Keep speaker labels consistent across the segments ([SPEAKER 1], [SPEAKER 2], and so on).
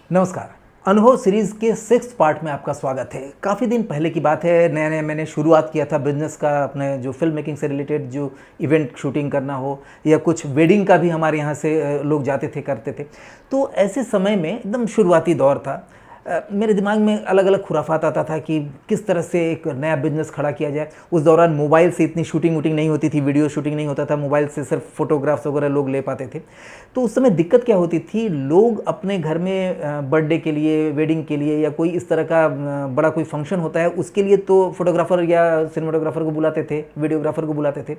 [SPEAKER 1] नमस्कार। अनुभव सीरीज़ के 6th पार्ट में आपका स्वागत है। काफ़ी दिन पहले की बात है, नया नया मैंने शुरुआत किया था बिज़नेस का, अपने जो फ़िल्म मेकिंग से रिलेटेड जो इवेंट शूटिंग करना हो या कुछ वेडिंग का भी हमारे यहाँ से लोग जाते थे, करते थे। तो ऐसे समय में एकदम शुरुआती दौर था। मेरे दिमाग में अलग अलग खुराफात आता था कि किस तरह से एक नया बिज़नेस खड़ा किया जाए। उस दौरान मोबाइल से इतनी शूटिंग वूटिंग नहीं होती थी, वीडियो शूटिंग नहीं होता था, मोबाइल से सिर्फ फ़ोटोग्राफ्स वगैरह लोग ले पाते थे। तो उस समय दिक्कत क्या होती थी, लोग अपने घर में बर्थडे के लिए, वेडिंग के लिए या कोई इस तरह का बड़ा कोई फंक्शन होता है, उसके लिए तो फोटोग्राफ़र या सिनेमाटोग्राफ़र को बुलाते थे, वीडियोग्राफ़र को बुलाते थे।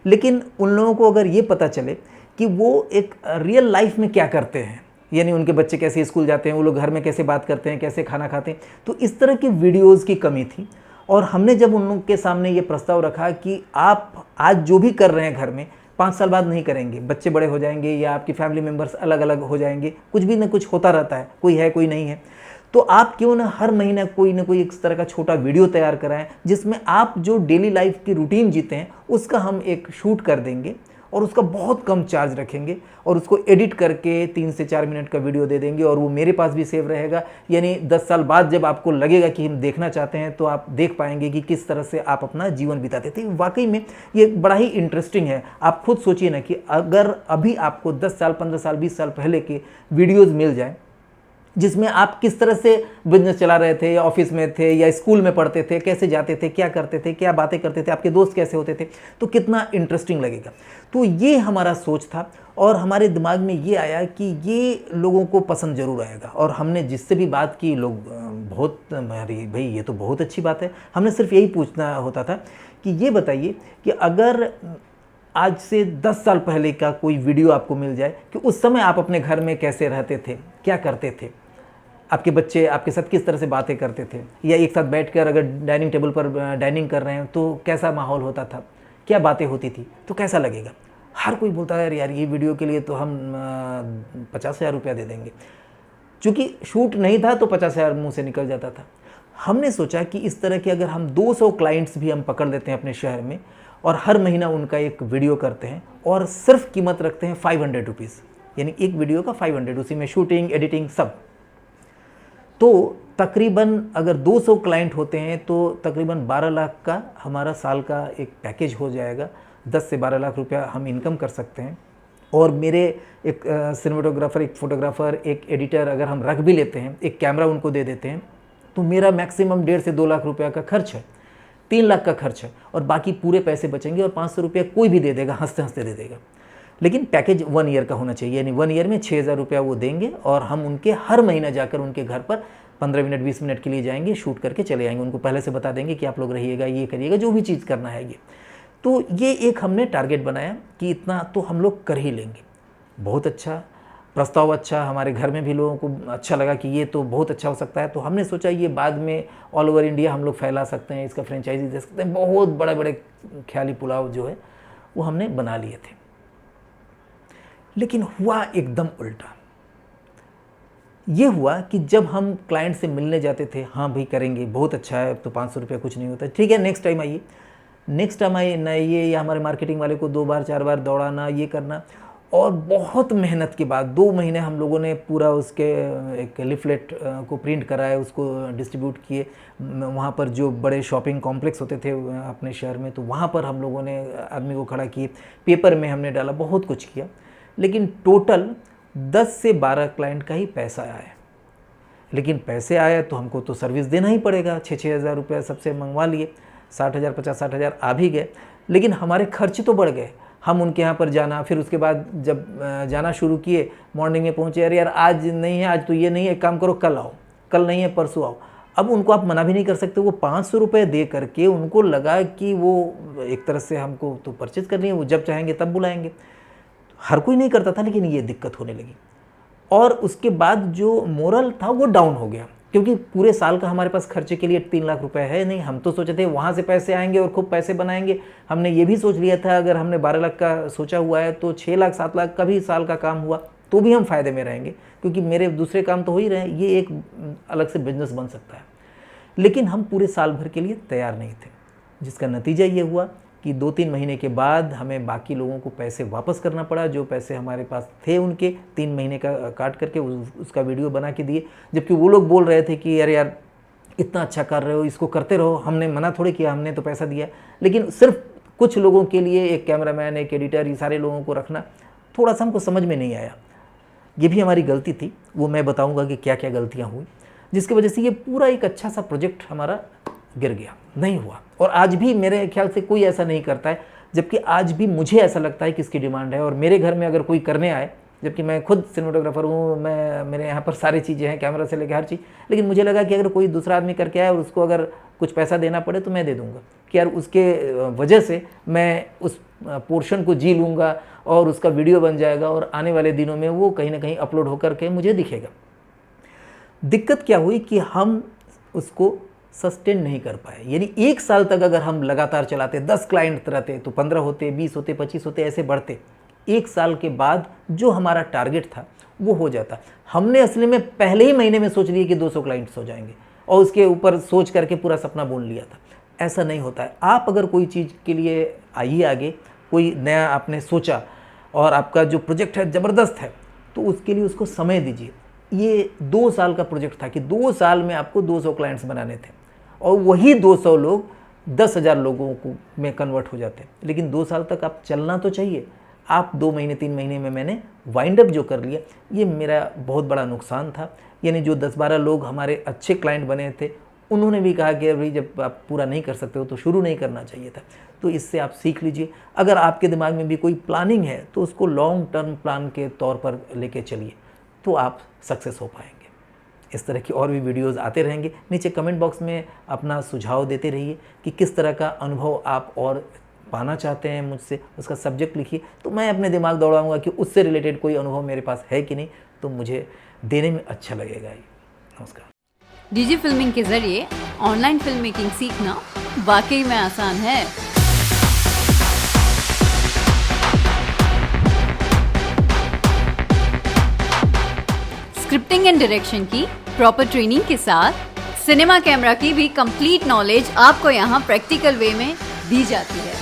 [SPEAKER 1] लेकिन उन लोगों को अगर ये पता चले कि वो एक रियल लाइफ में क्या करते हैं, यानी उनके बच्चे कैसे स्कूल जाते हैं, वो लोग घर में कैसे बात करते हैं, कैसे खाना खाते हैं, तो इस तरह की वीडियोज़ की कमी थी। और हमने जब उन लोगों के सामने ये प्रस्ताव रखा कि आप आज जो भी कर रहे हैं घर में, 5 साल बाद नहीं करेंगे, बच्चे बड़े हो जाएंगे या आपकी फैमिली मेम्बर्स अलग अलग हो जाएंगे, कुछ भी ना कुछ होता रहता है, कोई है कोई नहीं है, तो आप क्यों ना हर महीने कोई ना कोई इस तरह का छोटा वीडियो तैयार कराएं जिसमें आप जो डेली लाइफ की रूटीन जीते हैं उसका हम एक शूट कर देंगे और उसका बहुत कम चार्ज रखेंगे और उसको एडिट करके 3 से 4 मिनट का वीडियो दे देंगे और वो मेरे पास भी सेव रहेगा। यानी 10 साल बाद जब आपको लगेगा कि हम देखना चाहते हैं तो आप देख पाएंगे कि किस तरह से आप अपना जीवन बिताते थे। वाकई में ये बड़ा ही इंटरेस्टिंग है। आप खुद सोचिए ना कि अगर अभी आपको 10 साल, 15 साल, 20 साल पहले के वीडियोज़ मिल जाए जिसमें आप किस तरह से बिजनेस चला रहे थे, या ऑफिस में थे या स्कूल में पढ़ते थे, कैसे जाते थे, क्या करते थे, क्या बातें करते थे, आपके दोस्त कैसे होते थे, तो कितना इंटरेस्टिंग लगेगा। तो ये हमारा सोच था और हमारे दिमाग में ये आया कि ये लोगों को पसंद ज़रूर आएगा। और हमने जिससे भी बात की, लोग बहुत, अरे भाई ये तो बहुत अच्छी बात है। हमने सिर्फ यही पूछना होता था कि ये बताइए कि अगर आज से 10 साल पहले का कोई वीडियो आपको मिल जाए कि उस समय आप अपने घर में कैसे रहते थे, क्या करते थे, आपके बच्चे आपके साथ किस तरह से बातें करते थे, या एक साथ बैठकर अगर डाइनिंग टेबल पर डाइनिंग कर रहे हैं तो कैसा माहौल होता था, क्या बातें होती थी, तो कैसा लगेगा। हर कोई बोलता है यार ये वीडियो के लिए तो हम 50,000 रुपया दे देंगे। चूँकि शूट नहीं था तो 50,000 मुँह से निकल जाता था। हमने सोचा कि इस तरह के अगर हम 200 क्लाइंट्स भी हम पकड़ लेते हैं अपने शहर में और हर महीना उनका एक वीडियो करते हैं और सिर्फ कीमत रखते हैं 500 रुपीज़, यानी एक वीडियो का 500, उसी में शूटिंग, एडिटिंग सब, तो तकरीबन अगर 200 क्लाइंट होते हैं तो तकरीबन 12 लाख का हमारा साल का एक पैकेज हो जाएगा। 10 से 12 लाख रुपया हम इनकम कर सकते हैं। और मेरे एक सिनेमाटोग्राफर, एक फ़ोटोग्राफ़र, एक एडिटर अगर हम रख भी लेते हैं, एक कैमरा उनको दे देते हैं, तो मेरा मैक्सिमम 1.5 से 2 लाख रुपया का खर्च है, 3 लाख का खर्च है और बाकी पूरे पैसे बचेंगे और 500 रुपया कोई भी दे देगा, हंसते हंसते दे देगा। लेकिन पैकेज 1 ईयर का होना चाहिए, यानी 1 ईयर में 6,000 रुपया वो देंगे और हम उनके हर महीना जाकर उनके घर पर 15 मिनट 20 मिनट के लिए जाएंगे, शूट करके चले आएंगे। उनको पहले से बता देंगे कि आप लोग रहिएगा, ये करिएगा, जो भी चीज़ करना है ये। तो ये एक हमने टारगेट बनाया कि इतना तो हम लोग कर ही लेंगे। बहुत अच्छा प्रस्ताव, अच्छा, हमारे घर में भी लोगों को अच्छा लगा कि ये तो बहुत अच्छा हो सकता है। तो हमने सोचा ये बाद में ऑल ओवर इंडिया हम लोग फैला सकते हैं, इसका फ्रेंचाइजी दे सकते हैं। बहुत बड़े बड़े ख्याली पुलाव जो है वो हमने बना लिए थे। लेकिन हुआ एकदम उल्टा। ये हुआ कि जब हम क्लाइंट से मिलने जाते थे, हाँ भाई करेंगे, बहुत अच्छा है, तो 500 रुपया कुछ नहीं होता, ठीक है नेक्स्ट टाइम आइए, नेक्स्ट टाइम आइए ना, ये या हमारे मार्केटिंग वाले को 2 बार 4 बार दौड़ाना, ये करना। और बहुत मेहनत के बाद 2 महीने हम लोगों ने पूरा उसके एक लिफलेट को प्रिंट कराए, उसको डिस्ट्रीब्यूट किए। वहाँ पर जो बड़े शॉपिंग कॉम्प्लेक्स होते थे अपने शहर में, तो वहाँ पर हम लोगों ने आदमी को खड़ा किए, पेपर में हमने डाला, बहुत कुछ किया। लेकिन टोटल 10 से 12 क्लाइंट का ही पैसा आया। लेकिन पैसे आए तो हमको तो सर्विस देना ही पड़ेगा। 6-6 हज़ार रुपये सबसे मंगवा लिए, 60,000 50-60 हज़ार आ भी गए, लेकिन हमारे खर्च तो बढ़ गए। हम उनके यहाँ पर जाना, फिर उसके बाद जब जाना शुरू किए, मॉर्निंग में पहुँचे, अरे यार आज नहीं है, आज तो ये नहीं है, एक काम करो कल आओ, कल नहीं है परसों आओ। अब उनको आप मना भी नहीं कर सकते। वो 500 रुपये दे करके उनको लगा कि वो एक तरह से हमको तो परचेज़ करनी है, वो जब चाहेंगे तब बुलाएंगे। हर कोई नहीं करता था, लेकिन ये दिक्कत होने लगी। और उसके बाद जो मोरल था वो डाउन हो गया, क्योंकि पूरे साल का हमारे पास खर्चे के लिए 3 लाख रुपए है नहीं। हम तो सोचे थे वहाँ से पैसे आएंगे और खूब पैसे बनाएंगे। हमने ये भी सोच लिया था अगर हमने 12 लाख का सोचा हुआ है तो 6 लाख 7 लाख का भी साल का काम हुआ तो भी हम फ़ायदे में रहेंगे, क्योंकि मेरे दूसरे काम तो हो ही रहे हैं, ये एक अलग से बिजनेस बन सकता है। लेकिन हम पूरे साल भर के लिए तैयार नहीं थे, जिसका नतीजा ये हुआ कि 2-3 महीने के बाद हमें बाकी लोगों को पैसे वापस करना पड़ा, जो पैसे हमारे पास थे उनके 3 महीने का काट करके उसका वीडियो बना के दिए, जबकि वो लोग बोल रहे थे कि अरे यार इतना अच्छा कर रहे हो, इसको करते रहो, हमने मना थोड़ी किया, हमने तो पैसा दिया। लेकिन सिर्फ कुछ लोगों के लिए, एक कैमरामैन, एक एडिटर, ये सारे लोगों को रखना थोड़ा सा हमको समझ में नहीं आया। ये भी हमारी गलती थी, वो मैं बताऊंगा कि क्या क्या गलतियां हुई, जिसकी वजह से ये पूरा एक अच्छा सा प्रोजेक्ट हमारा गिर गया, नहीं हुआ। और आज भी मेरे ख्याल से कोई ऐसा नहीं करता है, जबकि आज भी मुझे ऐसा लगता है कि इसकी डिमांड है। और मेरे घर में अगर कोई करने आए, जबकि मैं खुद सिनेमेटोग्राफर हूँ, मैं मेरे यहाँ पर सारी चीज़ें हैं, कैमरा से लेकर हर चीज़, लेकिन मुझे लगा कि अगर कोई दूसरा आदमी करके आए और उसको अगर कुछ पैसा देना पड़े तो मैं दे दूँगा, कि यार उसके वजह से मैं उस पोर्शन को जी लूँगा और उसका वीडियो बन जाएगा और आने वाले दिनों में वो कहीं ना कहीं अपलोड होकर के मुझे दिखेगा। दिक्कत क्या हुई कि हम उसको सस्टेन नहीं कर पाए। यानी 1 साल तक अगर हम लगातार चलाते, 10 क्लाइंट रहते तो 15 होते, 20 होते, 25 होते, ऐसे बढ़ते, 1 साल के बाद जो हमारा टारगेट था वो हो जाता। हमने असली में पहले ही महीने में सोच लिया कि 200 क्लाइंट्स हो जाएंगे और उसके ऊपर सोच करके पूरा सपना बोल लिया था। ऐसा नहीं होता है। आप अगर कोई चीज़ के लिए आइए आगे, कोई नया आपने सोचा और आपका जो प्रोजेक्ट है ज़बरदस्त है, तो उसके लिए उसको समय दीजिए। ये 2 साल का प्रोजेक्ट था कि 2 साल में आपको 200 क्लाइंट्स बनाने थे और वही 200 लोग 10,000 लोगों को में कन्वर्ट हो जाते। लेकिन 2 साल तक आप चलना तो चाहिए। आप 2 महीने 3 महीने में मैंने वाइंड अप जो कर लिया, ये मेरा बहुत बड़ा नुकसान था। यानी जो 10-12 लोग हमारे अच्छे क्लाइंट बने थे, उन्होंने भी कहा कि भाई जब आप पूरा नहीं कर सकते हो तो शुरू नहीं करना चाहिए था। तो इससे आप सीख लीजिए। अगर आपके दिमाग में भी कोई प्लानिंग है तो उसको लॉन्ग टर्म प्लान के तौर पर लेके चलिए, तो आप सक्सेस हो पाएंगे। इस तरह की और भी वीडियोस आते रहेंगे। नीचे कमेंट बॉक्स में अपना सुझाव देते रहिए कि किस तरह का अनुभव आप और पाना चाहते हैं मुझसे, उसका सब्जेक्ट लिखिए, तो मैं अपने दिमाग दौड़ाऊंगा कि उससे रिलेटेड कोई अनुभव मेरे पास है कि नहीं, तो मुझे देने में अच्छा लगेगा। नमस्कार।
[SPEAKER 2] डीजी फिल्मिंग के जरिए ऑनलाइन फिल्म मेकिंग सीखना वाकई में आसान है। स्क्रिप्टिंग एंड डायरेक्शन की प्रॉपर ट्रेनिंग के साथ सिनेमा कैमरा की भी कंप्लीट नॉलेज आपको यहाँ प्रैक्टिकल वे में दी जाती है।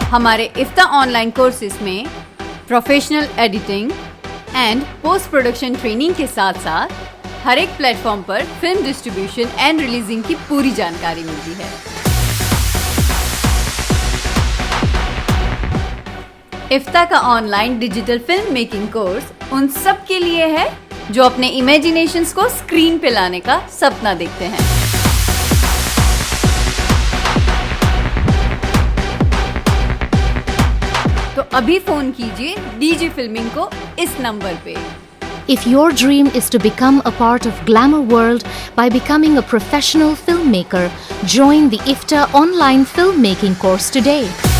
[SPEAKER 2] हमारे इफ्ता ऑनलाइन कोर्सेज में professional editing and post production training के साथ साथ हर एक प्लेटफॉर्म पर फिल्म डिस्ट्रीब्यूशन एंड रिलीजिंग की पूरी जानकारी मिलती है। इफ्ता का online digital film making course उन सब के लिए है जो अपने इमेजिनेशंस को स्क्रीन पे लाने का सपना देखते हैं। तो अभी फोन कीजिए डीजी फिल्मिंग को इस नंबर पे।
[SPEAKER 3] If your dream is to become a part of Glamour World by becoming a professional filmmaker, join the IFTA online filmmaking course today.